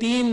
3,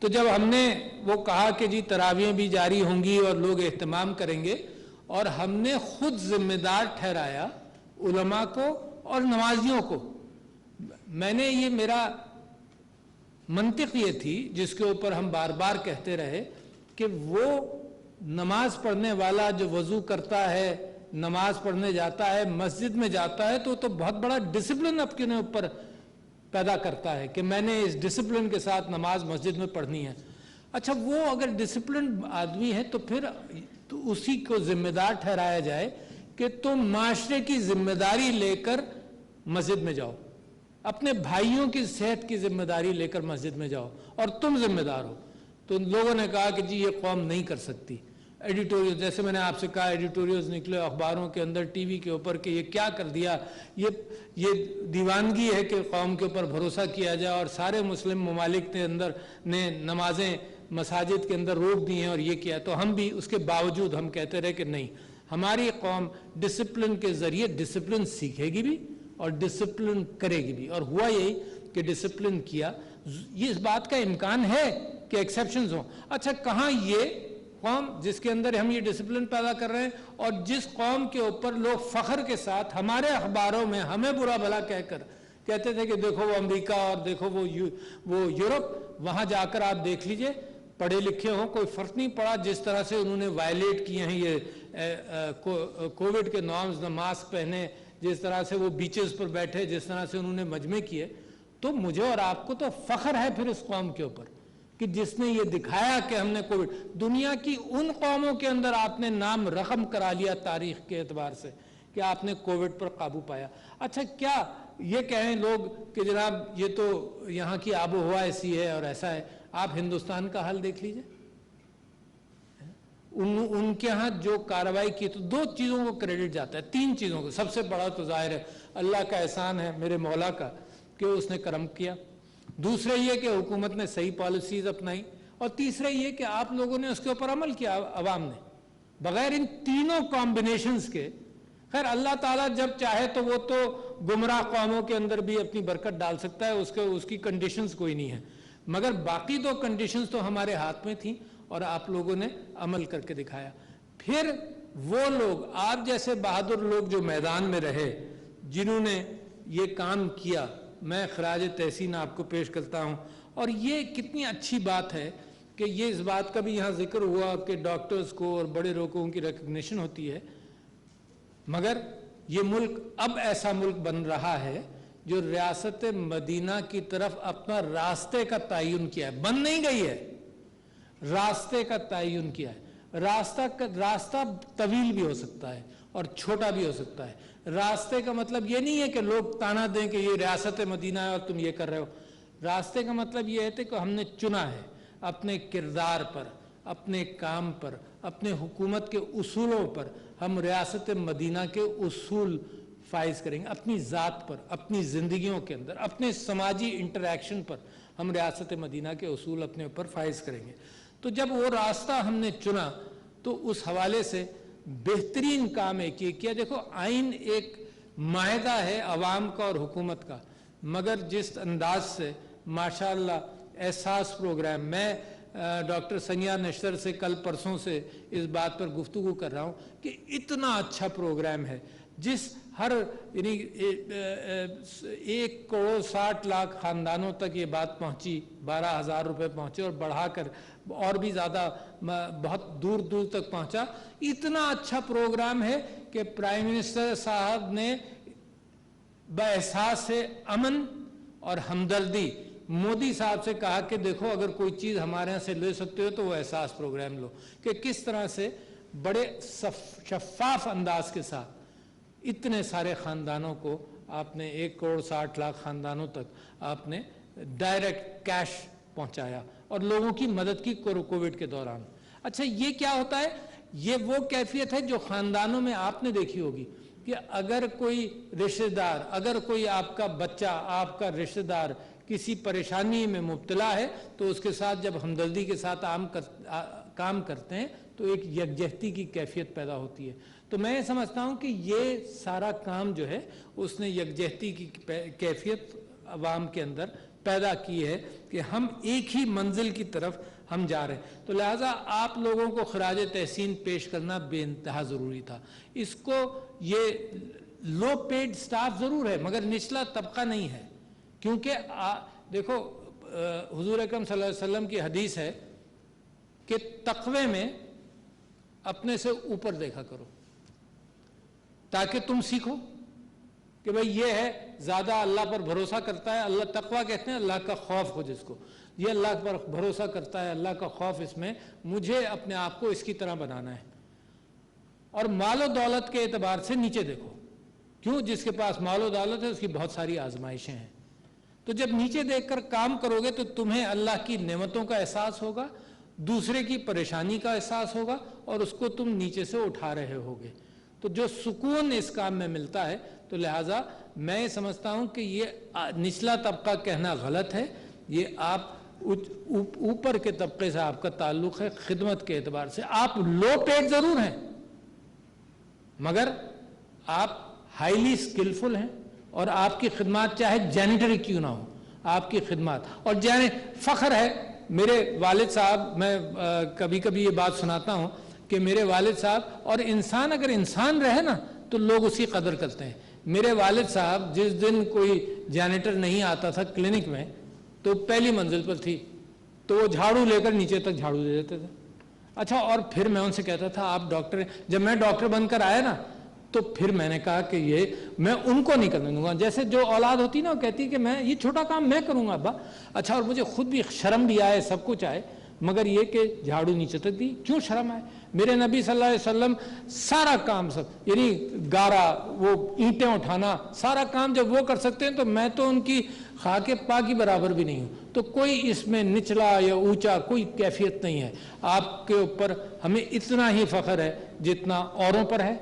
تو جب ہم نے وہ کہا کہ جی تراویحیں بھی جاری ہوں گی اور لوگ اہتمام کریں گے، اور ہم نے خود ذمہ دار ٹھہرایا علماء کو اور نمازیوں کو. میں نے یہ میرا منطق یہ تھی جس کے اوپر ہم بار بار کہتے رہے کہ وہ نماز پڑھنے والا جو وضو کرتا ہے، نماز پڑھنے جاتا ہے، مسجد میں جاتا ہے، تو بہت بڑا ڈسپلن اپنے اوپر پیدا کرتا ہے کہ میں نے اس ڈسپلن کے ساتھ نماز مسجد میں پڑھنی ہے. اچھا، وہ اگر ڈسپلن آدمی ہے تو پھر تو اسی کو ذمہ دار ٹھہرایا جائے کہ تم معاشرے کی ذمہ داری لے کر مسجد میں جاؤ، اپنے بھائیوں کی صحت کی ذمہ داری لے کر مسجد میں جاؤ، اور تم ذمہ دار ہو. تو لوگوں نے کہا کہ جی یہ قوم نہیں کر سکتی. ایڈیٹوریل، جیسے میں نے آپ سے کہا، ایڈیٹوریلز نکلے اخباروں کے اندر، ٹی وی کے اوپر کہ یہ کیا کر دیا، یہ دیوانگی ہے کہ قوم کے اوپر بھروسہ کیا جائے، اور سارے مسلم ممالک کے اندر نے نمازیں مساجد کے اندر روک دی ہیں اور یہ کیا. تو ہم بھی اس کے باوجود ہم کہتے رہے کہ نہیں، ہماری قوم ڈسپلن کے ذریعے ڈسپلن سیکھے گی بھی اور ڈسپلن کرے گی بھی. اور ہوا یہی کہ ڈسپلن کیا. یہ اس بات کا امکان ہے کہ ایکسیپشنز ہوں. اچھا، کہاں یہ قوم جس کے اندر ہم یہ ڈسپلن پیدا کر رہے ہیں، اور جس قوم کے اوپر لوگ فخر کے ساتھ ہمارے اخباروں میں ہمیں برا بھلا کہہ کر کہتے تھے کہ دیکھو وہ امریکہ اور دیکھو وہ یورپ، وہاں جا کر آپ دیکھ لیجئے، پڑھے لکھے ہوں، کوئی فرق نہیں پڑا جس طرح سے انہوں نے وائلیٹ کیے ہیں یہ کووڈ کے نارمز، ماسک پہنے، جس طرح سے وہ بیچز پر بیٹھے، جس طرح سے انہوں نے مجمع کیے. تو مجھے اور آپ کو تو فخر ہے پھر اس قوم کے اوپر کہ جس نے یہ دکھایا کہ ہم نے کووڈ. دنیا کی ان قوموں کے اندر آپ نے نام رقم کرا لیا تاریخ کے اعتبار سے کہ آپ نے کووڈ پر قابو پایا. اچھا، کیا یہ کہیں لوگ کہ جناب یہ تو یہاں کی آب و ہوا ایسی ہے اور ایسا ہے؟ آپ ہندوستان کا حال دیکھ لیجئے. ان کے ہاں جو کارروائی کی، تو دو چیزوں کو کریڈٹ جاتا ہے، تین چیزوں کو. سب سے بڑا تو ظاہر ہے اللہ کا احسان ہے، میرے مولا کا، کہ اس نے کرم کیا. دوسرے یہ کہ حکومت نے صحیح پالیسیز اپنائی، اور تیسرا یہ کہ آپ لوگوں نے اس کے اوپر عمل کیا، عوام نے. بغیر ان تینوں کمبینیشنز کے، خیر اللہ تعالیٰ جب چاہے تو وہ تو گمراہ قوموں کے اندر بھی اپنی برکت ڈال سکتا ہے، اس کی کنڈیشنز کوئی نہیں ہے، مگر باقی دو کنڈیشنز تو ہمارے ہاتھ میں تھیں اور آپ لوگوں نے عمل کر کے دکھایا. پھر وہ لوگ، آپ جیسے بہادر لوگ جو میدان میں رہے، جنہوں نے یہ کام کیا، میں خراج تحسین آپ کو پیش کرتا ہوں. اور یہ کتنی اچھی بات ہے کہ یہ اس بات کا بھی یہاں ذکر ہوا کہ ڈاکٹرز کو اور بڑے لوگوں کی ریکگنیشن ہوتی ہے، مگر یہ ملک اب ایسا ملک بن رہا ہے جو ریاست مدینہ کی طرف اپنا راستے کا تعین کیا ہے. بن نہیں گئی ہے، راستے کا تعین کیا ہے. راستہ طویل بھی ہو سکتا ہے اور چھوٹا بھی ہو سکتا ہے. راستے کا مطلب یہ نہیں ہے کہ لوگ تانا دیں کہ یہ ریاست مدینہ ہے اور تم یہ کر رہے ہو. راستے کا مطلب یہ ہے کہ ہم نے چنا ہے اپنے کردار پر، اپنے کام پر، اپنے حکومت کے اصولوں پر. ہم ریاست مدینہ کے اصول فائز کریں گے، اپنی ذات پر، اپنی زندگیوں کے اندر، اپنے سماجی انٹریکشن پر ہم ریاست مدینہ کے اصول اپنے اوپر فائز کریں گے. تو جب وہ راستہ ہم نے چنا تو اس حوالے سے بہترین کام ایک یہ کیا. دیکھو، آئین ایک معاہدہ ہے عوام کا اور حکومت کا، مگر جس انداز سے ماشاءاللہ احساس پروگرام، میں ڈاکٹر سنیا نشتر سے کل پرسوں سے اس بات پر گفتگو کر رہا ہوں کہ اتنا اچھا پروگرام ہے جس ہر یعنی 1,60,00,000 خاندانوں تک یہ بات پہنچی، 12,000 روپے پہنچے اور بڑھا کر اور بھی زیادہ بہت دور دور تک پہنچا. اتنا اچھا پروگرام ہے کہ پرائم منسٹر صاحب نے باحساس امن اور ہمدردی مودی صاحب سے کہا کہ دیکھو اگر کوئی چیز ہمارے یہاں سے لے سکتے ہو تو وہ احساس پروگرام لو. کہ کس طرح سے بڑے شفاف انداز کے ساتھ اتنے سارے خاندانوں کو آپ نے 1,60,00,000 خاندانوں تک آپ نے ڈائریکٹ کیش پہنچایا اور لوگوں کی مدد کی کووڈ کے دوران. اچھا، یہ کیا ہوتا ہے؟ یہ وہ کیفیت ہے جو خاندانوں میں آپ نے دیکھی ہوگی کہ اگر کوئی رشتہ دار، اگر کوئی آپ کا بچہ، آپ کا رشتہ دار کسی پریشانی میں مبتلا ہے تو اس کے ساتھ جب ہمدردی کے ساتھ کام کرتے ہیں تو ایک یکجہتی کی کیفیت پیدا ہوتی ہے. تو میں سمجھتا ہوں کہ یہ سارا کام جو ہے اس نے یکجہتی کی کیفیت عوام کے اندر پیدا کی ہے کہ ہم ایک ہی منزل کی طرف ہم جا رہے ہیں. تو لہٰذا آپ لوگوں کو خراج تحسین پیش کرنا بے انتہا ضروری تھا. اس کو یہ لو پیڈ سٹاف ضرور ہے مگر نچلا طبقہ نہیں ہے، کیونکہ دیکھو حضور اکرم صلی اللہ علیہ وسلم کی حدیث ہے کہ تقوی میں اپنے سے اوپر دیکھا کرو تاکہ تم سیکھو کہ بھئی یہ ہے زیادہ اللہ پر بھروسہ کرتا ہے. اللہ تقوی کہتے ہیں اللہ کا خوف ہو جس کو، یہ اللہ پر بھروسہ کرتا ہے، اللہ کا خوف اس میں، مجھے اپنے آپ کو اس کی طرح بنانا ہے. اور مال و دولت کے اعتبار سے نیچے دیکھو، کیوں؟ جس کے پاس مال و دولت ہے اس کی بہت ساری آزمائشیں ہیں. تو جب نیچے دیکھ کر کام کرو گے تو تمہیں اللہ کی نعمتوں کا احساس ہوگا، دوسرے کی پریشانی کا احساس ہوگا، اور اس کو تم نیچے سے اٹھا رہے ہوگے. تو جو سکون اس کام میں ملتا ہے، تو لہٰذا میں سمجھتا ہوں کہ یہ نچلا طبقہ کہنا غلط ہے. یہ آپ اوپر کے طبقے سے آپ کا تعلق ہے خدمت کے اعتبار سے. آپ لو پیڈ ضرور ہیں مگر آپ ہائیلی سکلفل ہیں، اور آپ کی خدمات چاہے جینیٹری کیوں نہ ہو، آپ کی خدمات. اور فخر ہے میرے والد صاحب، میں کبھی کبھی یہ بات سناتا ہوں کہ میرے والد صاحب، اور انسان اگر انسان رہے نا تو لوگ اسی قدر کرتے ہیں. میرے والد صاحب جس دن کوئی جینیٹر نہیں آتا تھا کلینک میں تو پہلی منزل پر تھی، تو وہ جھاڑو لے کر نیچے تک جھاڑو دے دیتے تھے. اچھا، اور پھر میں ان سے کہتا تھا آپ ڈاکٹر ہیں. جب میں ڈاکٹر بن کر آیا نا تو پھر میں نے کہا کہ یہ میں ان کو نہیں کرنے دوں گا. جیسے جو اولاد ہوتی نا وہ کہتی کہ میں یہ چھوٹا کام میں کروں گا ابا. اچھا، اور مجھے خود بھی شرم بھی آئے، سب کچھ آئے، مگر یہ کہ جھاڑو نیچے تک دی. کیوں شرم آئے؟ میرے نبی صلی اللہ علیہ وسلم سارا کام یعنی گارا، وہ اینٹیں اٹھانا، سارا کام جب وہ کر سکتے ہیں تو میں تو ان کی خاک پا کی برابر بھی نہیں ہوں. تو کوئی اس میں نچلا یا اونچا کوئی کیفیت نہیں ہے. آپ کے اوپر ہمیں اتنا ہی فخر ہے جتنا اوروں پر ہے.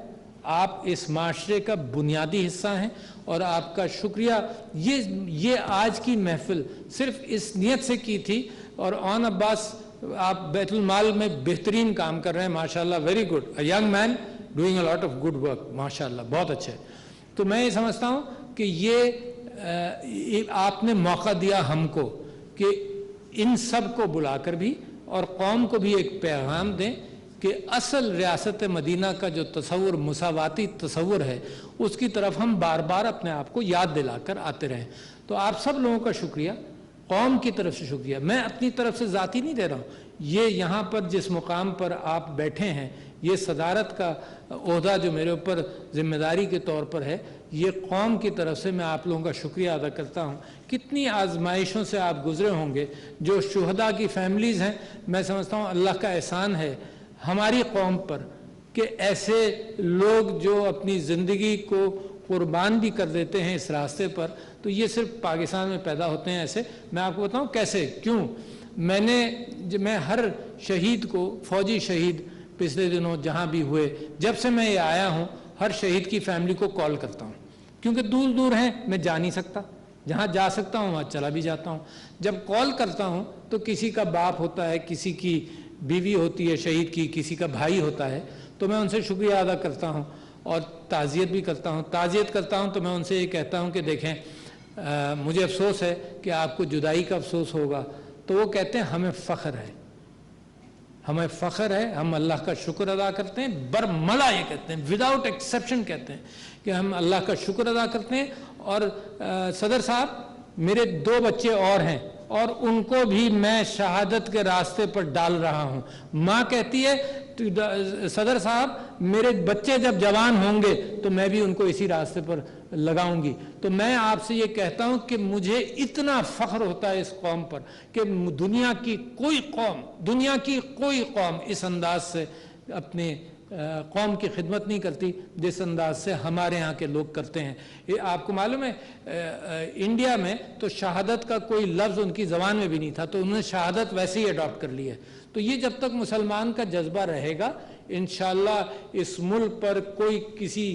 آپ اس معاشرے کا بنیادی حصہ ہیں اور آپ کا شکریہ. یہ آج کی محفل صرف اس نیت سے کی تھی. اور آن عباس، آپ بیت المال میں بہترین کام کر رہے ہیں ماشاءاللہ. Very good, a young man doing a lot of good work ماشاءاللہ، بہت اچھے. تو میں یہ سمجھتا ہوں کہ یہ آپ نے موقع دیا ہم کو کہ ان سب کو بلا کر بھی اور قوم کو بھی ایک پیغام دیں کہ اصل ریاست مدینہ کا جو تصور، مساواتی تصور ہے، اس کی طرف ہم بار بار اپنے آپ کو یاد دلا کر آتے رہیں. تو آپ سب لوگوں کا شکریہ، قوم کی طرف سے شکریہ. میں اپنی طرف سے ذاتی نہیں دے رہا ہوں. یہ یہاں پر جس مقام پر آپ بیٹھے ہیں، یہ صدارت کا عہدہ جو میرے اوپر ذمہ داری کے طور پر ہے، یہ قوم کی طرف سے میں آپ لوگوں کا شکریہ ادا کرتا ہوں. کتنی آزمائشوں سے آپ گزرے ہوں گے. جو شہداء کی فیملیز ہیں، میں سمجھتا ہوں اللہ کا احسان ہے ہماری قوم پر کہ ایسے لوگ جو اپنی زندگی کو قربان بھی کر دیتے ہیں اس راستے پر. تو یہ صرف پاکستان میں پیدا ہوتے ہیں ایسے. میں آپ کو بتاؤں کیسے، کیوں. میں ہر شہید کو، فوجی شہید پچھلے دنوں جہاں بھی ہوئے، جب سے میں یہ آیا ہوں، ہر شہید کی فیملی کو کال کرتا ہوں، کیونکہ دور دور ہیں، میں جا نہیں سکتا. جہاں جا سکتا ہوں وہاں چلا بھی جاتا ہوں. جب کال کرتا ہوں تو کسی کا باپ ہوتا ہے، کسی کی بیوی ہوتی ہے شہید کی، کسی کا بھائی ہوتا ہے، تو میں ان سے شکریہ ادا کرتا ہوں اور تعزیت بھی کرتا ہوں. تعزیت کرتا ہوں تو میں ان سے یہ کہتا ہوں کہ دیکھیں مجھے افسوس ہے کہ آپ کو جدائی کا افسوس ہوگا. تو وہ کہتے ہیں ہمیں فخر ہے، ہمیں فخر ہے، ہم اللہ کا شکر ادا کرتے ہیں. برملا یہ کہتے ہیں، وداؤٹ ایکسیپشن کہتے ہیں کہ ہم اللہ کا شکر ادا کرتے ہیں. اور صدر صاحب، میرے 2 بچے اور ہیں اور ان کو بھی میں شہادت کے راستے پر ڈال رہا ہوں. ماں کہتی ہے صدر صاحب میرے بچے جب جوان ہوں گے تو میں بھی ان کو اسی راستے پر لگاؤں گی. تو میں آپ سے یہ کہتا ہوں کہ مجھے اتنا فخر ہوتا ہے اس قوم پر کہ دنیا کی کوئی قوم اس انداز سے اپنے قوم کی خدمت نہیں کرتی جس انداز سے ہمارے ہاں کے لوگ کرتے ہیں. یہ آپ کو معلوم ہے انڈیا میں تو شہادت کا کوئی لفظ ان کی زبان میں بھی نہیں تھا، تو انہوں نے شہادت ویسے ہی اڈاپٹ کر لی ہے. تو یہ جب تک مسلمان کا جذبہ رہے گا انشاءاللہ اس ملک پر کوئی کسی